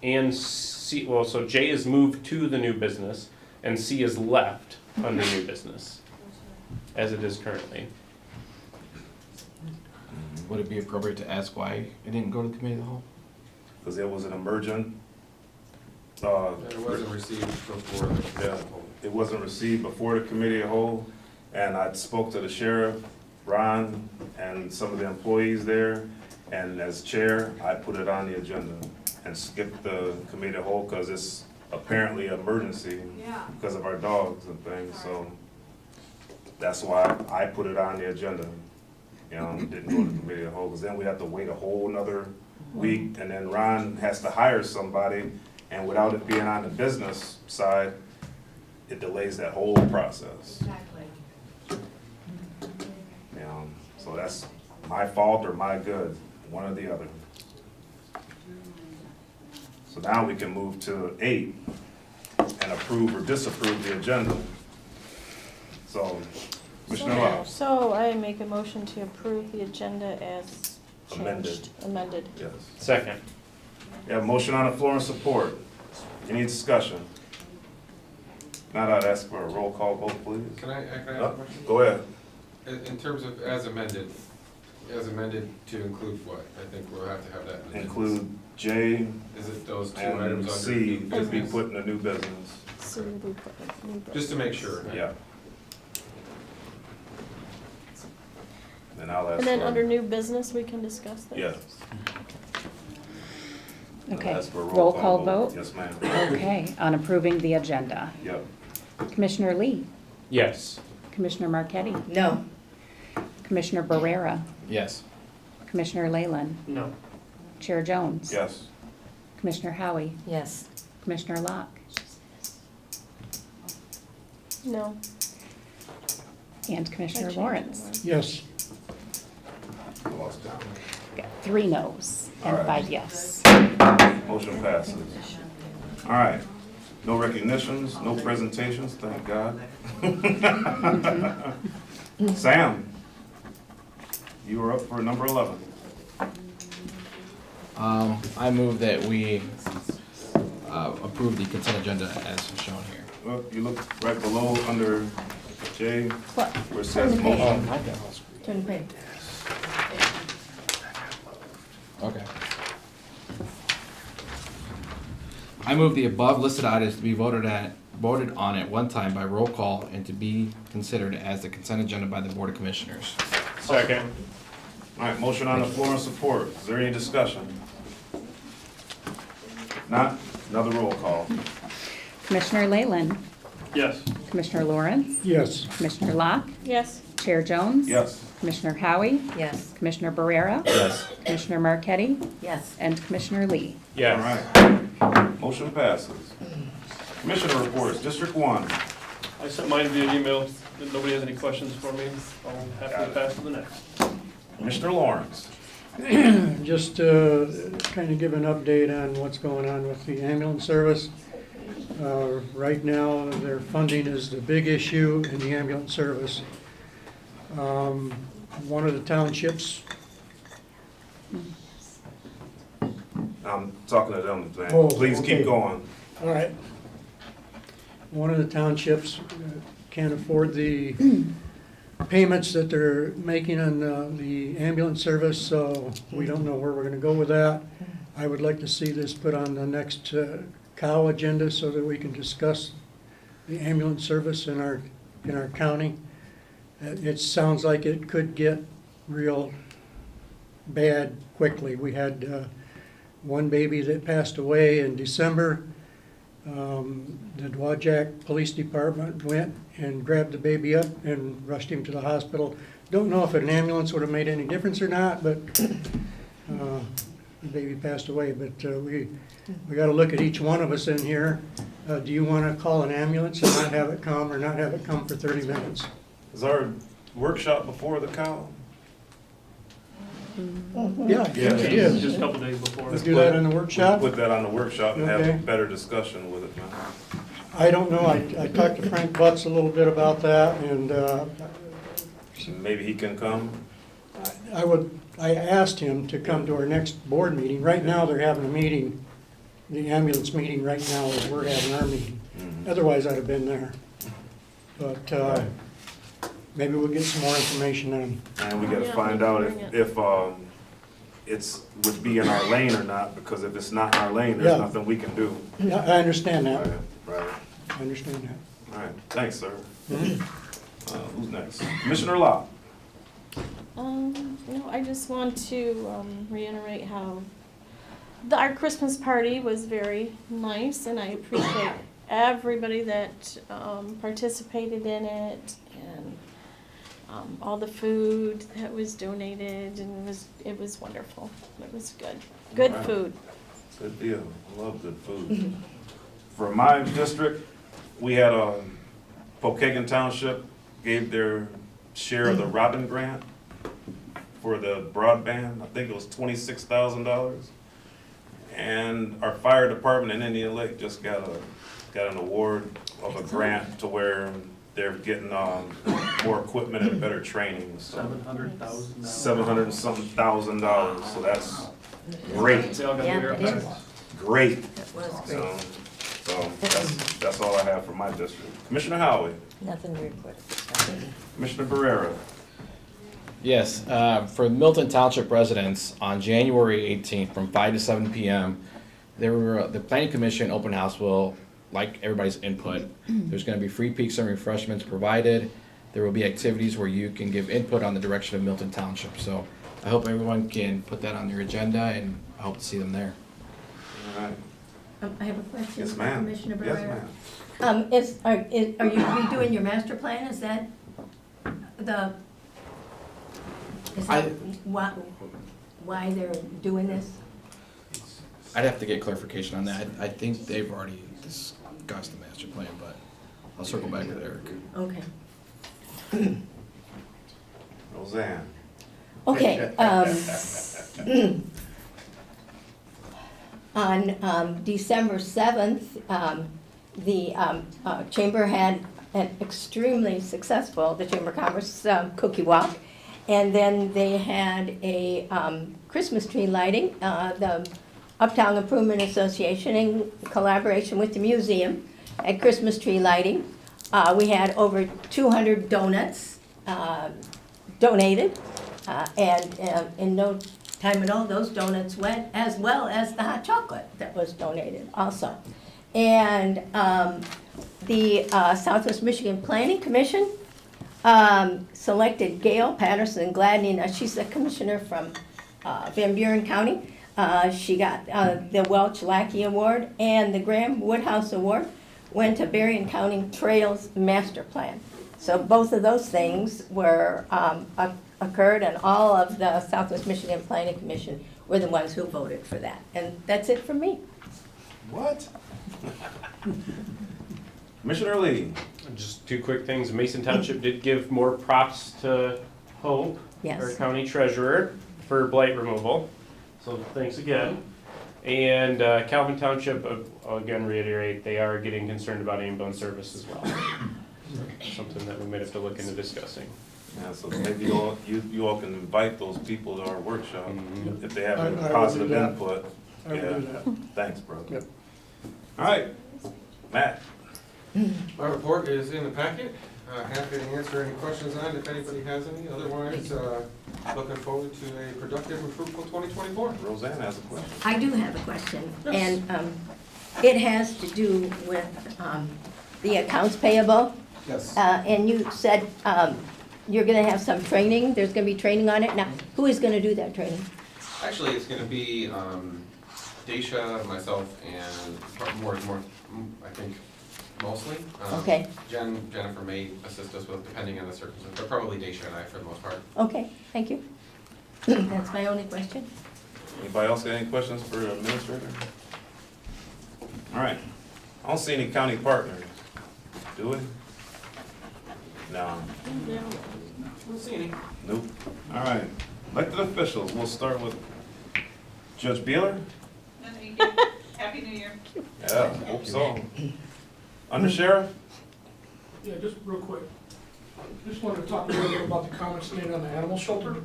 and C, well, so J is moved to the new business and C is left under new business as it is currently. Would it be appropriate to ask why it didn't go to the committee of the whole? Because there was an emergent, It wasn't received before the yeah, it wasn't received before the committee of whole, and I spoke to the sheriff, Ron, and some of the employees there, and as chair, I put it on the agenda and skipped the committee of whole, because it's apparently an emergency because of our dogs and things, so that's why I put it on the agenda. You know, didn't go to the committee of whole, because then we have to wait a whole another week, and then Ron has to hire somebody, and without it being on the business side, it delays that whole process. Exactly. You know, so that's my fault or my good, one or the other. So now we can move to 8 and approve or disapprove the agenda. So, Commissioner Laux, So I make a motion to approve the agenda as Amended. Amended. yes. Second. You have a motion on the floor and support. Any discussion? Not, I'd ask for a roll call vote, please. Can I ask a question? Go ahead. In terms of as amended to include what? I think we'll have to have that in the minutes. Include J Is it those 2 and items under C new could be business? put in the new business. So we put new Just to make sure. Yeah. And I'll ask And then for- under new business, we can discuss that? Yes. I'll Okay, ask for a roll call vote? Yes, ma'am. Okay, on approving the agenda. Yep. Commissioner Lee, Yes. Commissioner Marquetti, No. Commissioner Barrera, Yes. Commissioner Leyland, No. Chair Jones. Yes. Commissioner Howie, Yes. Commissioner Locke, No. and I Commissioner changed Lawrence. mine. Yes. Lost down. Got 3 noes and All right. 5 yes. Motion passes. All right. No recognitions, no presentations, thank God. Sam, you are up for number 11. I move that we approve the consent agenda as shown here. Well, you look right below under J, What? where it says Turn the page. motion. I got lost. Turn the page. Okay. I move the above listed items to be voted on at one time by roll call and to be considered as the consent agenda by the Board of Commissioners. Second. All right, motion on the floor and support. Is there any discussion? Not, another roll call. Commissioner Leyland, Yes. Commissioner Lawrence, Yes. Commissioner Locke, Yes. Chair Jones. Yes. Commissioner Howie, Yes. Commissioner Barrera, Yes. Commissioner Marquetti, Yes. and Commissioner Lee. All Yes. right. Motion passes. Commissioner reports, District 1. I sent mine via email. If nobody has any questions for me, I'll happily pass to the next. Commissioner Lawrence. Just kind of give an update on what's going on with the ambulance service. Right now, their funding is the big issue in the ambulance service. One of the townships, I'm talking to them, man. Oh, Please okay. keep going. all right, one of the townships can't afford the payments that they're making on the ambulance service, so we don't know where we're gonna go with that. I would like to see this put on the next cow agenda so that we can discuss the ambulance service in our county. It sounds like it could get real bad quickly. We had one baby that passed away in December. The Dwajak Police Department went and grabbed the baby up and rushed him to the hospital. Don't know if an ambulance would have made any difference or not, but the baby passed away. But we got to look at each one of us in here. Do you want to call an ambulance and not have it come, or not have it come for 30 minutes? Is our workshop before the cow? Yeah, I think it is. Just a couple days before. Let's do that in the workshop. Put that on the workshop and have Okay. a better discussion with it, man. I don't know. I talked to Frank Butts a little bit about that, and Maybe he can come. I asked him to come to our next board meeting. Right now, they're having a meeting, the ambulance meeting right now is we're having our meeting. Otherwise, I'd have been there. But maybe we'll get some more information then. And we gotta Yeah, find out bring it. if it's, would be in our lane or not, because if it's not in our lane, there's Yeah. nothing we can do. Yeah, I understand Right, that. right. I understand that. All right, thanks, sir. Mhm. Who's next? Commissioner Locke. No, I just want to reiterate how our Christmas party was very nice, and I appreciate everybody that participated in it, and all the food that was donated, and it was wonderful. It was good. Good All right. food. Good deal. I love good food. For my district, we had Pokagon Township gave their share of the Robin Grant for the broadband. I think it was $26,000. And our fire department in Indian Lake just got an award of a grant to where they're getting more equipment and better training. So $700,000. $700 and something thousand dollars. So that's great. They all got Yeah, their it is. airbags. Great. That was So that's all I have for my district. Commissioner Howie, Nothing to report. Commissioner Barrera. Yes, for Milton Township residents, on January 18th, from 5 to 7 p.m., the Planning Commission open house will like everybody's input. There's going to be free pizza and refreshments provided. There will be activities where you can give input on the direction of Milton Township. So I hope everyone can put that on their agenda, and I hope to see them there. All right. I have a question Yes, for ma'am. Commissioner Yes, Barrera. ma'am. Are you redoing your master plan? Is that why they're doing this? I'd have to get clarification on that. I think they've already discussed the master plan, but I'll circle back with Eric. Okay. Roseanne. Okay, on December 7th, the Chamber had an extremely successful, the Chamber of Commerce cookie walk, and then they had a Christmas tree lighting. The Uptown Improvement Association, in collaboration with the museum, had Christmas tree lighting. We had over 200 donuts donated, and in no time at all, those donuts went, as well as the hot chocolate that was donated also. And the Southwest Michigan Planning Commission selected Gail Patterson Gladney. Now, she's the commissioner from Van Buren County. She got the Welch Lackey Award, and the Graham Woodhouse Award went to Berrien County Trails Master Plan. So both of those things were occurred, and all of the Southwest Michigan Planning Commission were the ones who voted for that. And that's it from me. What? Commissioner Lee. Just two quick things. Mason Township did give more props to Hope, Yes. our county treasurer, for blight removal. So thanks again. And Calvin Township, I'll again reiterate, they are getting concerned about ambulance service as well. Something that we might have to look into discussing. Yeah, so maybe you all can invite those people to our workshop if they have I any will positive do that. input. I will do that. Thanks, bro. Yep. All right, Matt. My report is in the packet. Happy to answer any questions on it if anybody has any. Otherwise, looking forward to a productive and fruitful 2024. Roseanne has a question. I do have a question, and it has to do with the accounts payable. Yes. And you said you're gonna have some training, there's gonna be training on it. Now, who is gonna do that training? Actually, it's going to be Daisha, myself, and more, I think, mostly. Okay. Jennifer may assist us with, depending on the circumstances, but probably Daisha and I for the most part. Okay, thank you. That's my only question. Anybody else got any questions for the administrator? All right, I don't see any county partners, do we? No. We'll see any. Nope. All right, elected officials, we'll start with Judge Beeler. Happy New Year. Yeah, hope so. Under Sheriff? Yeah, just real quick. Just wanted to talk a little bit about the comments made on the animal shelter.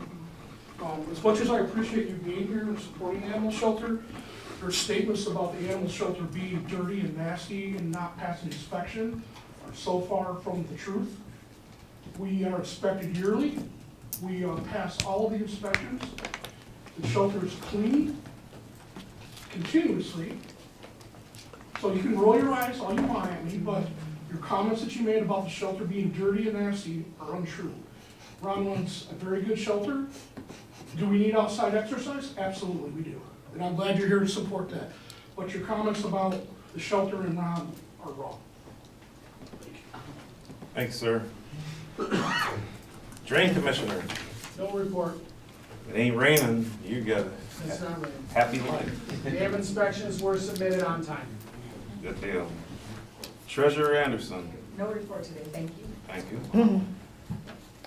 As much as I appreciate you being here and supporting the animal shelter, there's statements about the animal shelter being dirty and nasty and not passing inspection are so far from the truth. We are inspected yearly. We pass all of the inspections. The shelter is clean continuously. So you can roll your eyes all you want at me, but your comments that you made about the shelter being dirty and nasty are untrue. Ron runs a very good shelter. Do we need outside exercise? Absolutely, we do. And I'm glad you're here to support that. But your comments about the shelter and Ron are wrong. Thanks, sir. Drain Commissioner, No report. it ain't raining, you got It's not a raining. happy life. Dam inspections were submitted on time. Good deal. Treasurer Anderson, No report today, thank you. thank you.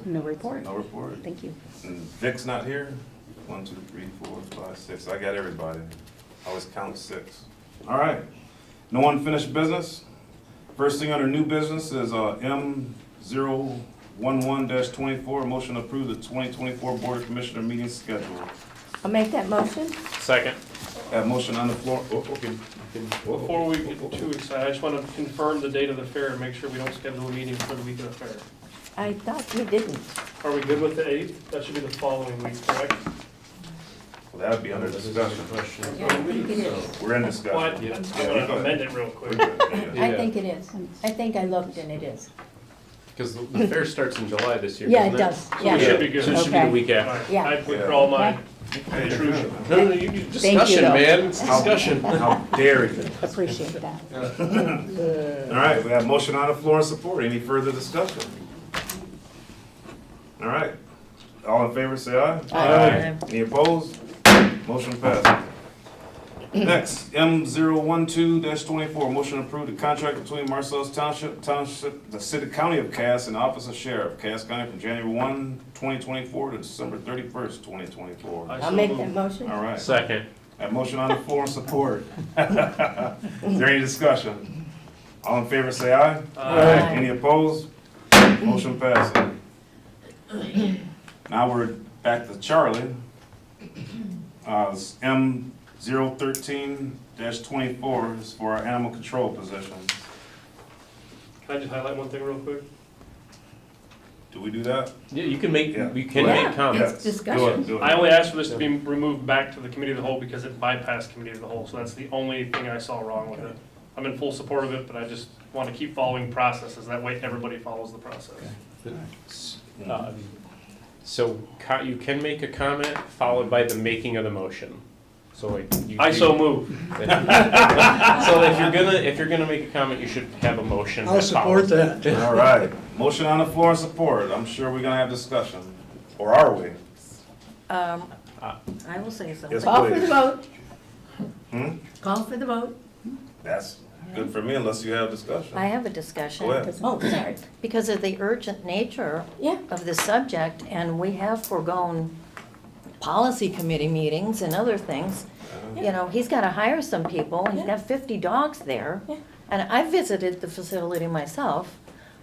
No report. No report. Thank you. And Vic's not here? 1, 2, 3, 4, 5, 6. I got everybody. I always count 6. All right. No unfinished business? First thing under new business is M011-24, motion to approve the 2024 Board of Commissioner meeting schedule. I'll make that motion. Second. Have motion on the floor. Oh, okay. Before we get too excited, I just want to confirm the date of the fair and make sure we don't schedule a meeting for the week of the fair. I thought we didn't. Are we good with the 8th? That should be the following week, correct? Well, that would be under discussion. Yeah, I think it is. We're in Well, discussion. I Yeah, want we're to good. amend it real We're quick. good. Yeah. I think it is. I think I looked and it is. Because the fair starts in July this year, Yeah, doesn't it it? does. So we Yeah. should be good. So it should be the Okay. week All after. right. Yeah. I withdraw my Hey, intrusion. No, no, you discussion, though. man, it's discussion. How dare you? Appreciate that. All right, we have motion on the floor and support. Any further discussion? All right. All in favor, say aye. Aye. Any opposed? Motion passed. Next, M012-24, motion to approve the contract between Marcellus Township, the City County of Cass, and Office of Sheriff, Cass County from January 1, 2024 to December 31st, 2024. I I'll so make move. that motion. All right. Second. Have motion on the floor and support. Is there any discussion? All in favor, say aye. Aye. Any opposed? Motion passes. Now we're back to Charlie. It's M013-24 is for our animal control position. Can I just highlight one thing real quick? Do we do that? Yeah, you can make, Yeah. you can Yeah. make comments. It's discussion. Do it, do it. I only asked for this to be removed back to the committee of the whole because it bypassed committee of the whole, so that's the only thing I saw wrong with it. I'm in full support of it, but I just want to keep following processes, that way everybody follows the process. So you can make a comment followed by the making of the motion. So like. I so move. So if you're gonna make a comment, you should have a motion. I'll that support follows. that. All right. Motion on the floor and support. I'm sure we're gonna have discussion. Or are we? I will say something. Yes, Call for please. the vote. Hmm? Call for the vote. That's, good for me unless you have discussion. I have a discussion. Go ahead. Oh, sorry. Because of the urgent nature Yeah. of the subject, and we have foregone policy committee meetings and other things. You know, he's gotta hire some people, he's got 50 dogs there. Yeah. And I visited the facility myself,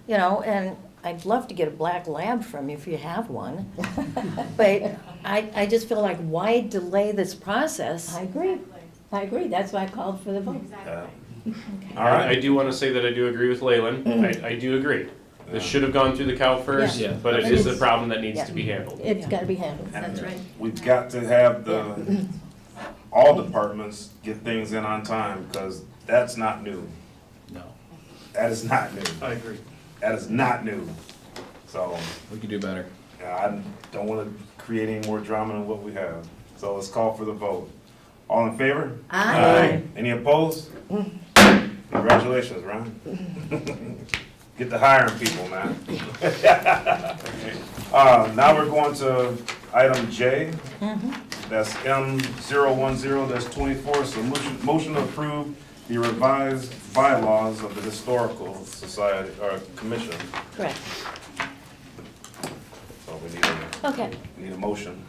you know, and I'd love to get a black lab from you if you have one. But I just feel like, why delay this process? I agree. I agree. That's why I called for the vote. Yeah. Okay. All right. I do want to say that I do agree with Leyland. I do agree. This should have gone through the cow first, Yeah. but it is a problem that needs to be handled. It's gotta be handled. And we've got to have all departments get things in on time, because that's not new. No, That is not new. I agree. That is not new. So, we could do better. I don't want to create any more drama than what we have. So let's call for the vote. All in favor? Aye. Any opposed? Congratulations, Ron. Get to hiring people, man. Now we're going to item J. That's M010-24, so motion to approve the revised bylaws of the Historical Society, or Commission. Correct. So we Okay. need a motion.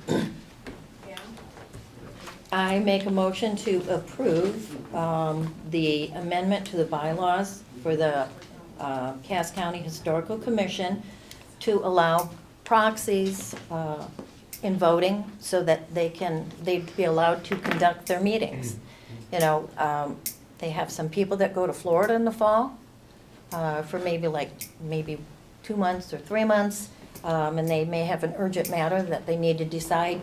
I make a motion to approve the amendment to the bylaws for the Cass County Historical Commission to allow proxies in voting so that they'd be allowed to conduct their meetings. You know, they have some people that go to Florida in the fall for maybe 2 months or 3 months, and they may have an urgent matter that they need to decide,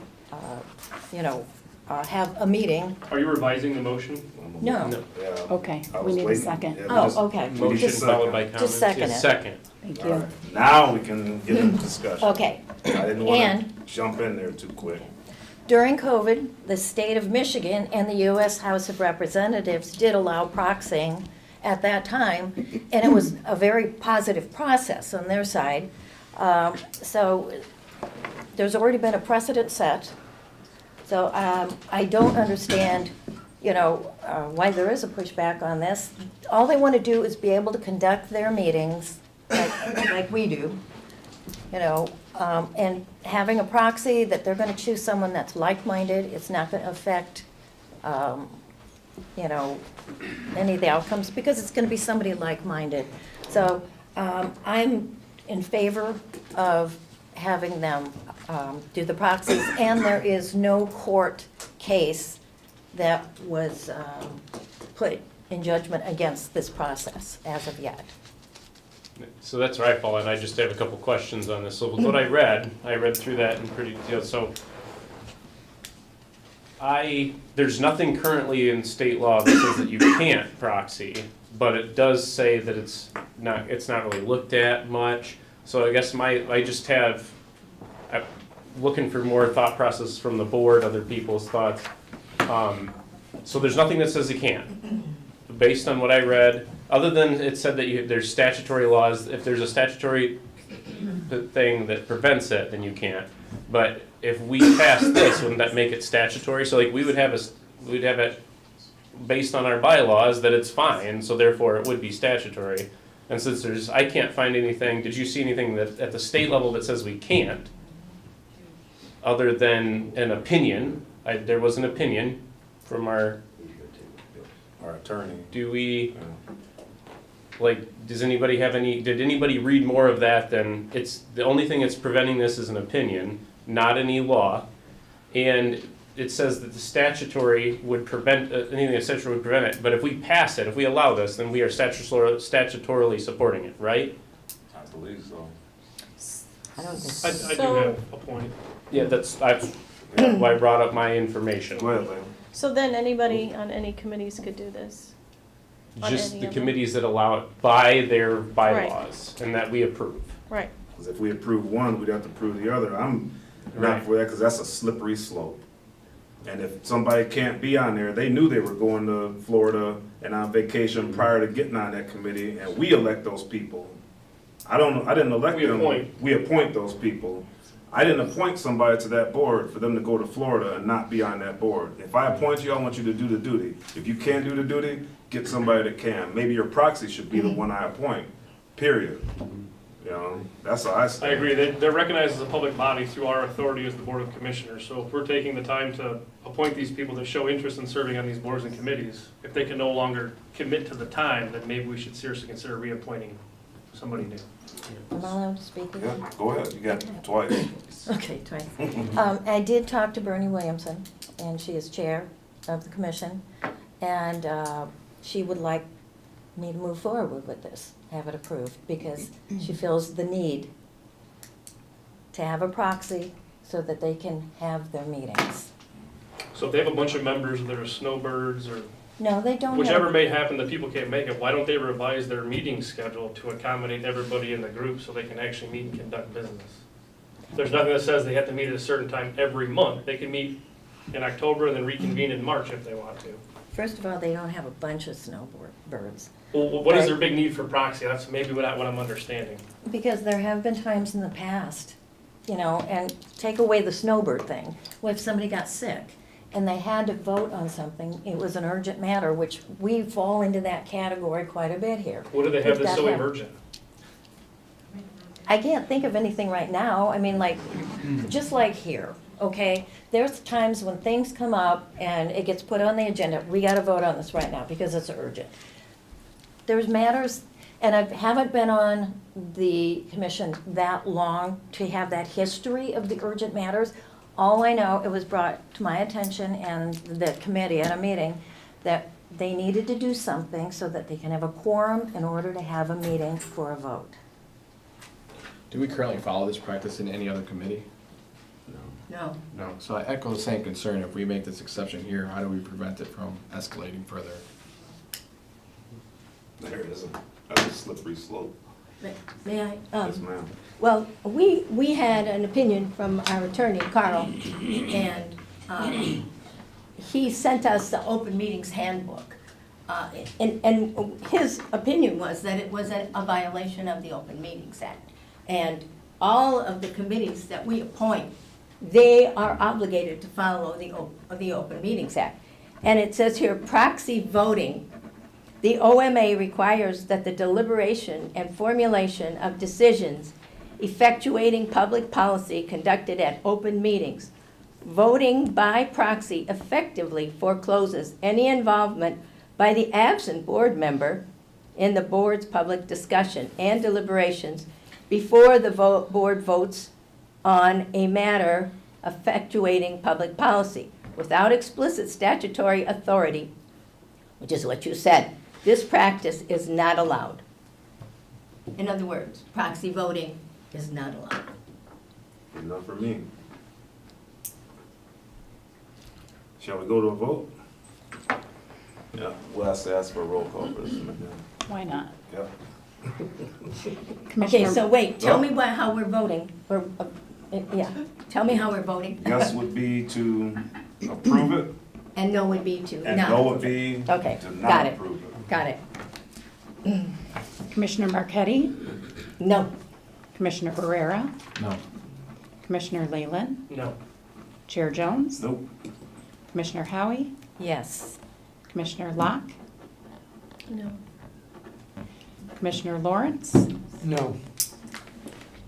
have a meeting. Are you revising the motion? No. Yeah. Okay, I we was need a waiting. second. Yeah, we Oh, just- okay. Motion followed by comments. second Yes, it. second. Thank All you. right. Now we can get into discussion. Okay. I didn't want And- to jump in there too quick. During COVID, the state of Michigan and the U.S. House of Representatives did allow proxying at that time, and it was a very positive process on their side. So there's already been a precedent set. So I don't understand, why there is a pushback on this. All they want to do is be able to conduct their meetings like we do, and having a proxy that they're going to choose someone that's like-minded. It's not going to affect, any of the outcomes, because it's going to be somebody like-minded. So I'm in favor of having them do the proxies, and there is no court case that was put in judgment against this process as of yet. So that's where I fall, and I just have a couple questions on this. So with what I read through that in pretty detail. So there's nothing currently in state law that says that you can't proxy, but it does say that it's not really looked at much. So I guess I'm looking for more thought process from the board, other people's thoughts. So there's nothing that says you can't. Based on what I read, other than it said that there's statutory laws, if there's a statutory thing that prevents it, then you can't. But if we pass this, wouldn't that make it statutory? So like we'd have it based on our bylaws that it's fine, so therefore it would be statutory. And since I can't find anything, did you see anything that at the state level that says we can't? Other than an opinion, there was an opinion from our attorney. Do we, does anybody have did anybody read more of that than, it's, the only thing that's preventing this is an opinion, not any law. And it says that the statutory would prevent, anything that statutory would prevent it, but if we pass it, if we allow this, then we are statutorily supporting it, right? I believe so. I don't think I do have a point. Yeah, that's why I brought up my information. Go ahead, Lynn. So then anybody on any committees could do this? On Just any the of them? committees that allow it by their bylaws and that we approve. Right. Because if we approve one, we'd have to approve the other. I'm not Right. for that, because that's a slippery slope. And if somebody can't be on there, they knew they were going to Florida and on vacation prior to getting on that committee, and we elect those people. I didn't elect We them. appoint. We appoint those people. I didn't appoint somebody to that board for them to go to Florida and not be on that board. If I appoint you, I want you to do the duty. If you can't do the duty, get somebody that can. Maybe your proxy should be the one I appoint, period. You know, that's how I I stand. agree, they're recognized as a public body through our authority as the Board of Commissioners, so if we're taking the time to appoint these people that show interest in serving on these boards and committees, if they can no longer commit to the time, then maybe we should seriously consider reappointing somebody new. Am I allowed to speak again? Yeah, go ahead, you got twice. Okay, twice. I did talk to Bernie Williamson, and she is chair of the commission, and she would like me to move forward with this, have it approved, because she feels the need to have a proxy so that they can have their meetings. So if they have a bunch of members that are snowbirds or No, they don't whichever have, may happen that people can't make it, why don't they revise their meeting schedule to accommodate everybody in the group so they can actually meet and conduct business? There's nothing that says they have to meet at a certain time every month. They can meet in October and then reconvene in March if they want to. first of all, they don't have a bunch of snowbirds. Well, what is their big need for proxy? That's maybe what I'm understanding. Because there have been times in the past, you know, and take away the snowbird thing, well, if somebody got sick and they had to vote on something, it was an urgent matter, which we fall into that category quite a bit here. What do they have If that's that so hap- emergent? I can't think of anything right now, I mean, like, just like here, okay? There's times when things come up and it gets put on the agenda, we gotta vote on this right now because it's urgent. There's matters, and I haven't been on the commission that long to have that history of the urgent matters. All I know, it was brought to my attention and the committee at a meeting that they needed to do something so that they can have a quorum in order to have a meeting for a vote. Do we currently follow this practice in any other committee? No. No. So I echo the same concern. If we make this exception here, how do we prevent it from escalating further? There it is. That's a slippery slope. May I? Yes, ma'am. Well, we had an opinion from our attorney, Carl, and he sent us the open meetings handbook. And his opinion was that it was a violation of the Open Meetings Act. And all of the committees that we appoint, they are obligated to follow the Open Meetings Act. And it says here, proxy voting. The OMA requires that the deliberation and formulation of decisions effectuating public policy conducted at open meetings. Voting by proxy effectively forecloses any involvement by the absent board member in the board's public discussion and deliberations before the board votes on a matter effectuating public policy. Without explicit statutory authority, which is what you said, this practice is not allowed. In other words, proxy voting is not allowed. Enough for me. Shall we go to a vote? Yeah, we'll have to ask for a roll call for this one. Why not? Yeah. Okay, so wait, tell me Yeah. how we're voting, or, yeah, tell me how we're voting. Yes would be to approve it, And no would be to and not. no would be Okay, to got not it. approve it. Got it. Commissioner Marquetti, No. Commissioner Barrera, No. Commissioner Leyland, No. Chair Jones, Nope. Commissioner Howie, Yes. Commissioner Locke, No. Commissioner Lawrence, No.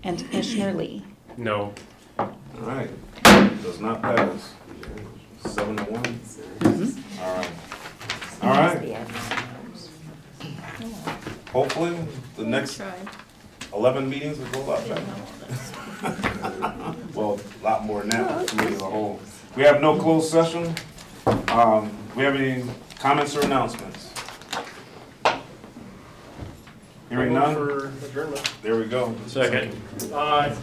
and Commissioner Lee. No. All right, does not pass. 7-1. All right. All right, hopefully, the next 11 meetings will go a lot better. Well, a lot more than that, for committee as a whole. We have no closed session. We have any comments or announcements? Hearing I'll none, move for adjournment. there we go. Second. Aye.